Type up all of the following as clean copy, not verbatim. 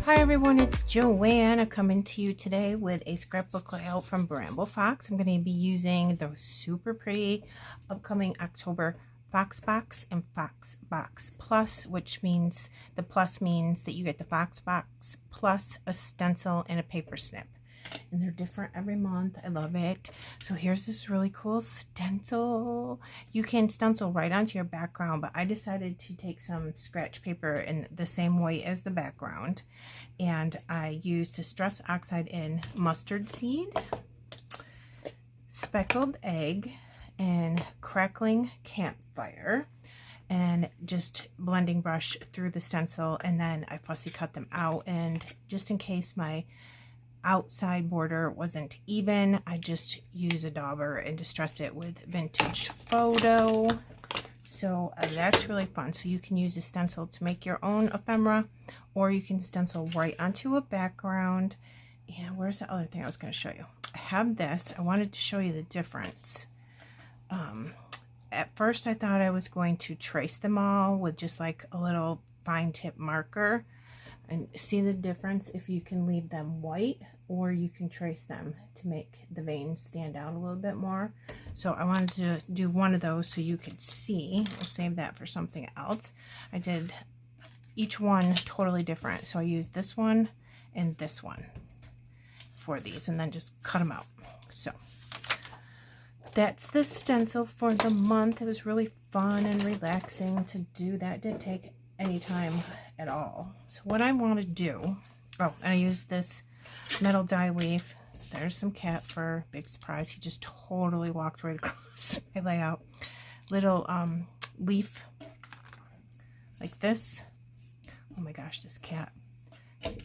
Hi everyone, it's Joanne. I'm coming to you today with a scrapbook layout from Bramble Fox. I'm going to be using the super pretty upcoming October Fox Box and Fox Box Plus, which means the plus means that you get the Fox Box plus a stencil and a paper snip. And they're different every month. I love it. So here's this really cool stencil. You can stencil right onto your background, but I decided to take some scratch paper in the same way as the background. And I used Distress Oxide in mustard seed, speckled egg, and crackling campfire. And just blending brush through the stencil, and then I fussy cut them out. And just in case my outside border wasn't even, I just use a dauber and distressed it with Vintage Photo. So that's really fun. So you can use a stencil to make your own ephemera, or you can stencil right onto a background. And where's the other thing I was going to show you? I have this. I wanted to show you the difference. At first I thought I was going to trace them all with just like a little fine tip marker. And see the difference if you can leave them white or you can trace them to make the veins stand out a little bit more. So I wanted to do one of those so you could see. I'll save that for something else. I did each one totally different. So I used this one and this one for these and then just cut them out. So that's the stencil for the month. It was really fun and relaxing to do that. It didn't take any time at all. So what I want to do, oh, and I used this metal die leaf. There's some cat fur, big surprise. He just totally walked right across my layout. Little leaf like this. Oh my gosh, this cat.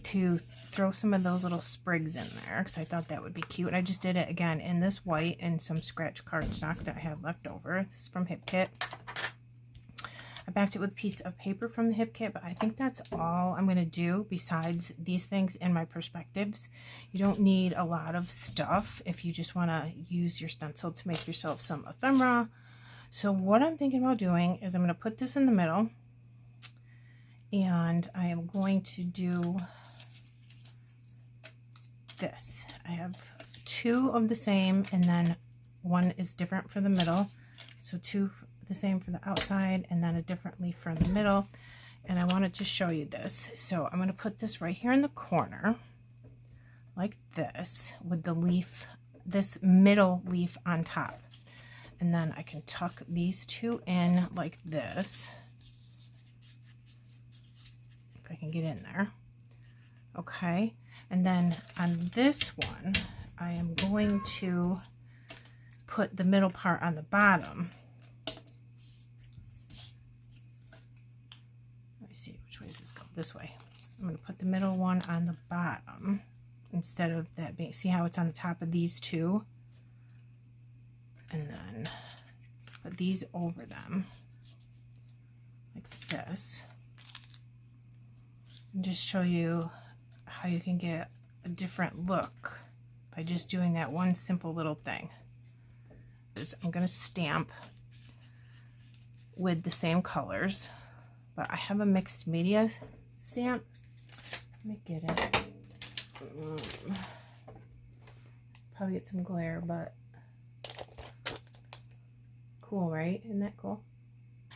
To throw some of those little sprigs in there because I thought that would be cute. And I just did it again in this white and some scratch cardstock that I have left over. This is from Hip Kit. I backed it with a piece of paper from the Hip Kit, but I think that's all I'm going to do besides these things and my perspectives. You don't need a lot of stuff if you just want to use your stencil to make yourself some ephemera. So what I'm thinking about doing is I'm going to put this in the middle, and I am going to do this. I have two of the same, and then one is different for the middle. So two the same for the outside, and then a different leaf for the middle. And I wanted to show you this. So I'm going to put this right here in the corner like this with the leaf, this middle leaf on top. And then I can tuck these two in like this. If I can get in there. Okay. And then on this one, I am going to put the middle part on the bottom. See which way does this go? This way. I'm going to put the middle one on the bottom instead of that being, see how it's on the top of these two, and then put these over them like this, and just show you how you can get a different look by just doing that one simple little thing. I'm going to stamp with the same colors. But I have a mixed media stamp. Let me get it. Probably get some glare, but cool, right? Isn't that cool?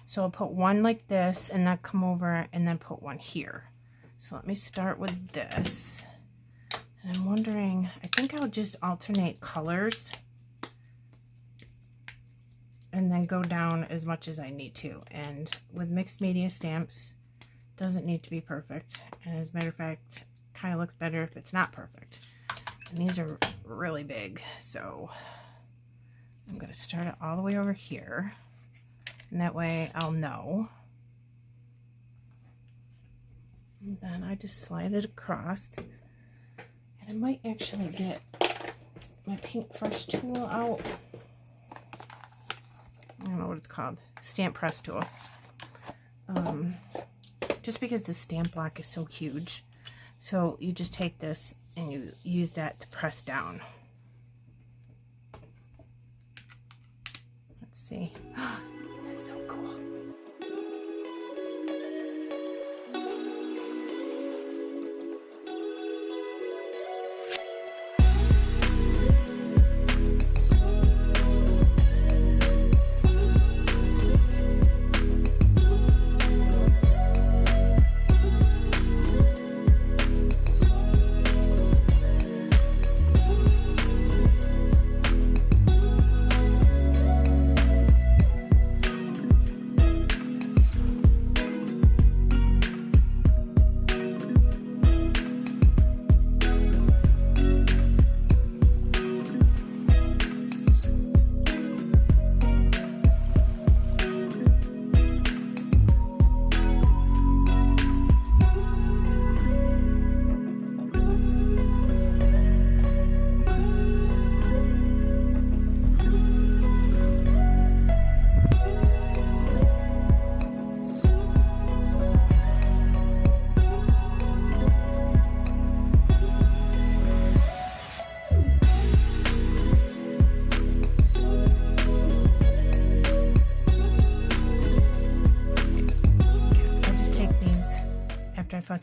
So I'll put one like this and then come over and then put one here. So let me start with this. And I'm wondering, I think I'll just alternate colors and then go down as much as I need to. And with mixed media stamps, doesn't need to be perfect. And as a matter of fact, kind of looks better if it's not perfect. And these are really big, so I'm going to start it all the way over here. And that way I'll know. And then I just slide it across. And I might actually get my Pink Fresh tool out. I don't know what it's called, stamp press tool. Just because the stamp block is so huge. So you just take this and you use that to press down. Let's see. That's so cool.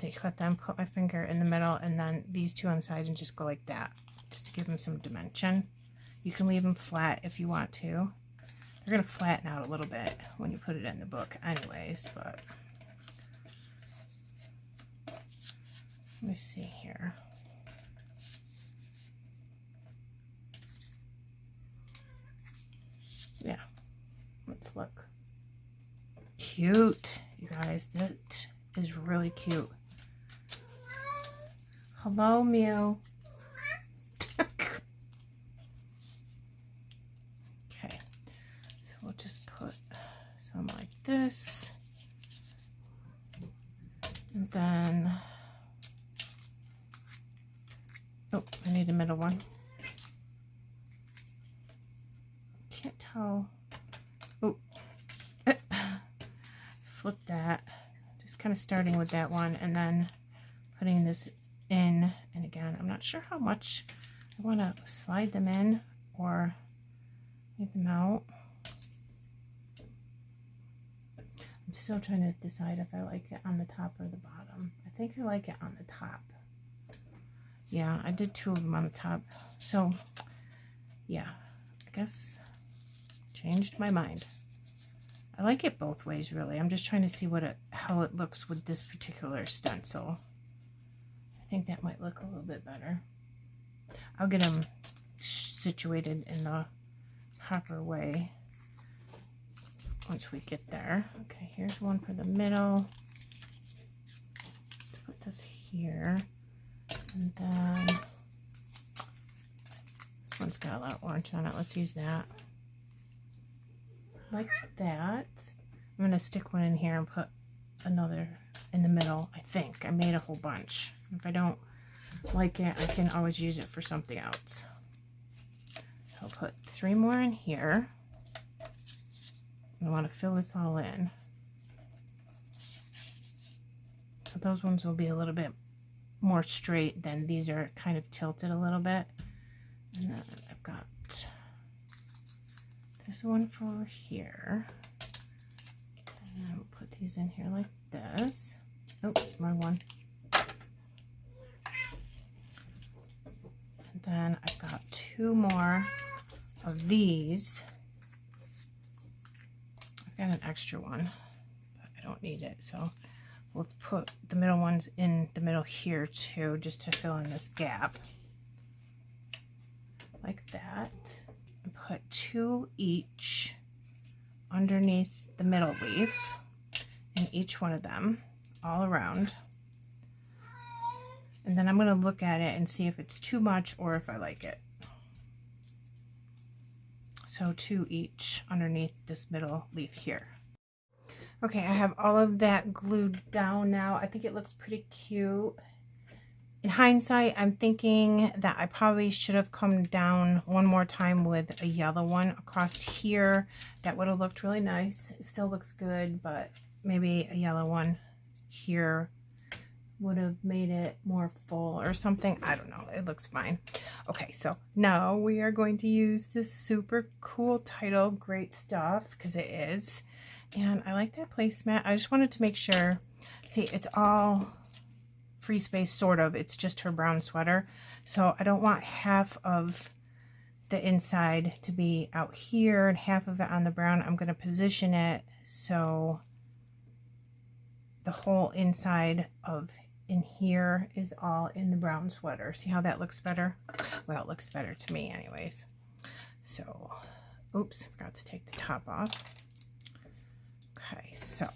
I cut them, put my finger in the middle, and then these two on the side, and just go like that, just to give them some dimension. You can leave them flat if you want to. They're going to flatten out a little bit when you put it in the book anyways, but let me see here. Yeah, let's look. Cute, you guys. That is really cute. Hello, Mew. Okay, so we'll just put some like this, and then, oh, I need a middle one. Can't tell. Oh, flip that. Just kind of starting with that one, and then putting this in. And again, I'm not sure how much I want to slide them in or leave them out. I'm still trying to decide if I like it on the top or the bottom. I think I like it on the top. Yeah, I did two of them on the top. So yeah, I guess changed my mind. I like it both ways, really. I'm just trying to see how it looks with this particular stencil. I think that might look a little bit better. I'll get them situated in the proper way once we get there. Okay, here's one for the middle. Let's put this here. And then this one's got a lot of orange on it. Let's use that. Like that. I'm going to stick one in here and put another in the middle. I think I made a whole bunch. If I don't like it, I can always use it for something else. So I'll put 3 more in here. I want to fill this all in. So those ones will be a little bit more straight than these are kind of tilted a little bit. And then I've got this one for here. And then we'll put these in here like this. Oh, wrong one. And then I've got 2 more of these. I've got an extra one, but I don't need it. So we'll put the middle ones in the middle here too, just to fill in this gap. Like that. And put 2 each underneath the middle leaf in each one of them, all around. And then I'm going to look at it and see if it's too much or if I like it. So 2 each underneath this middle leaf here. Okay, I have all of that glued down now. I think it looks pretty cute. In hindsight, I'm thinking that I probably should have come down one more time with a yellow one across here. That would have looked really nice. It still looks good, but maybe a yellow one here would have made it more full or something. I don't know. It looks fine. Okay, so now we are going to use this super cool title, Great Stuff, because it is. And I like that placemat. I just wanted to make sure. See, it's all free space, sort of. It's just her brown sweater. So I don't want half of the inside to be out here and half of it on the brown. I'm going to position it so the whole inside of in here is all in the brown sweater. See how that looks better? Well, it looks better to me anyways. So, oops, forgot to take the top off. Okay, so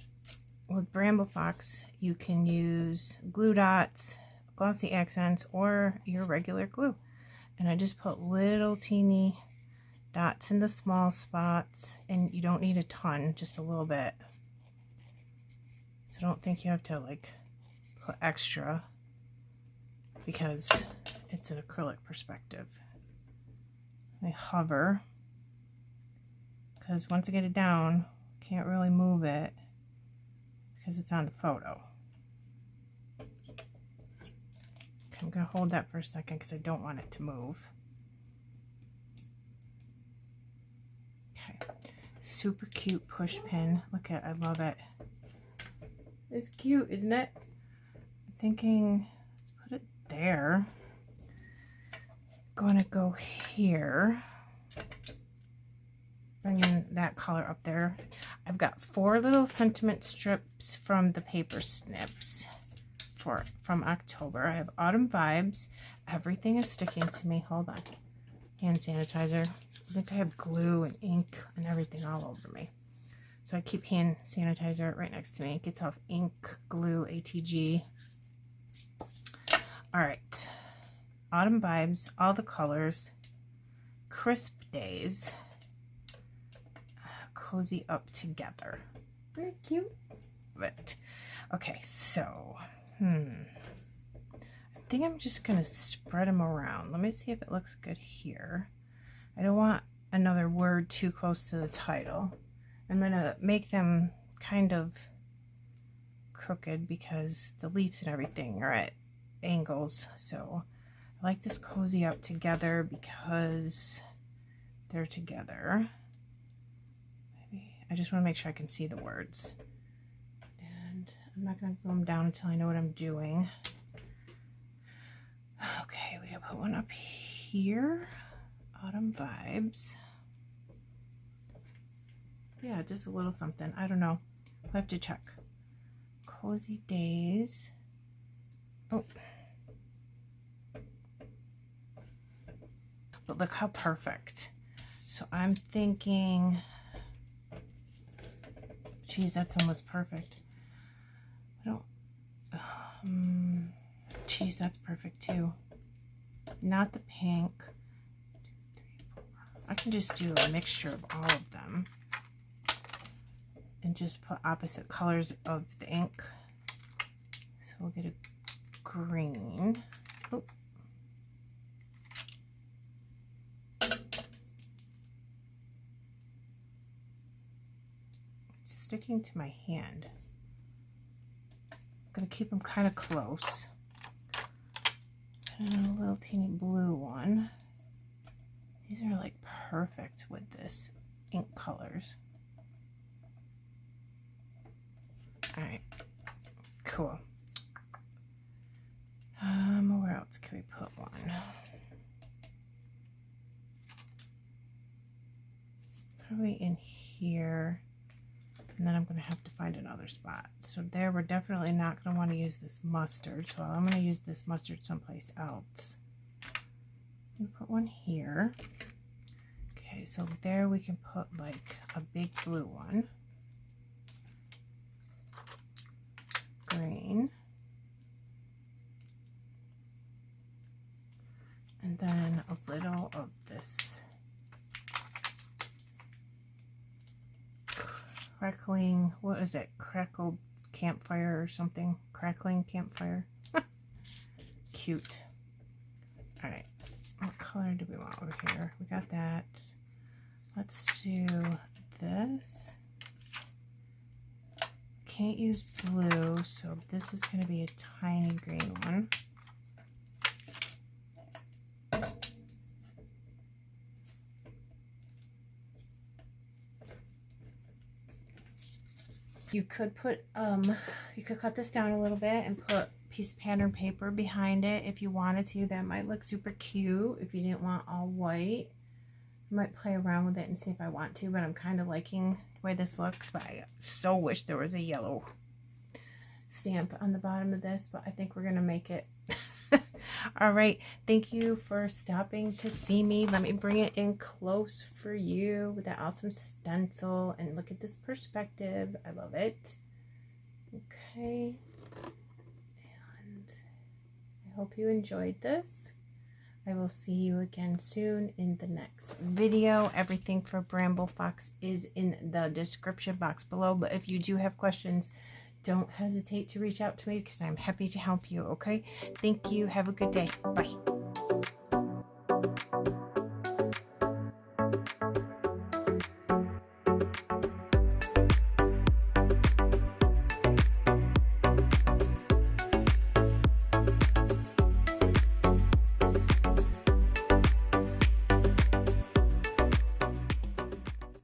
with Bramble Fox, you can use glue dots, glossy accents, or your regular glue. And I just put little teeny dots in the small spots, and you don't need a ton, just a little bit. So don't think you have to like put extra because it's an acrylic perspective. I hover because once I get it down, can't really move it because it's on the photo. Okay, I'm going to hold that for a second because I don't want it to move. Okay, super cute push pin. Look at, I love it. It's cute, isn't it? I'm thinking, let's put it there. Gonna go here. Bring in that color up there. I've got 4 little sentiment strips from the Paper Snips from October. I have Autumn Vibes. Everything is sticking to me. Hold on. Hand sanitizer. I think I have glue and ink and everything all over me. So I keep hand sanitizer right next to me. It gets off ink, glue, ATG. All right. Autumn Vibes, all the colors. Crisp Days. Cozy Up Together. Very cute. But okay, so I think I'm just gonna spread them around. Let me see if it looks good here. I don't want another word too close to the title. I'm gonna make them kind of crooked because the leaves and everything are at angles. So I like this Cozy Up Together because they're together. I just want to make sure I can see the words. And I'm not going to glue them down until I know what I'm doing. Okay, we can put one up here. Autumn Vibes. Yeah, just a little something. I don't know. I'll have to check. Cozy Days. Oh. But look how perfect. So I'm thinking... Geez, that's almost perfect. I don't... geez, that's perfect too. Not the pink. 2, 3, 4. I can just do a mixture of all of them. And just put opposite colors of the ink. So we'll get a green. Oh. Sticking to my hand. I'm going to keep them kind of close. And a little teeny blue one. These are like perfect with this ink colors. Alright, cool. Where else can we put one? Probably in here. And then I'm going to have to find another spot. So there, we're definitely not going to want to use this mustard. So I'm going to use this mustard someplace else. I'm going to put one here. Okay, so there we can put like a big blue one. Green. And then a little of this crackling, what is it? Crackled campfire or something? Crackling campfire. cute. All right, what color do we want over here? We got that. Let's do this. Can't use blue, so this is going to be a tiny green one. You could put, you could cut this down a little bit and put a piece of pattern paper behind it if you wanted to. That might look super cute if you didn't want all white. I might play around with it and see if I want to, but I'm kind of liking the way this looks. But I so wish there was a yellow stamp on the bottom of this, but I think we're going to make it. All right, thank you for stopping to see me. Let me bring it in close for you with that awesome stencil, and look at this perspective. I love it. Okay, and I hope you enjoyed this. I will see you again soon in the next video. Everything for Bramble Fox is in the description box below, but if you do have questions, don't hesitate to reach out to me because I'm happy to help you, okay? Thank you. Have a good day. Bye.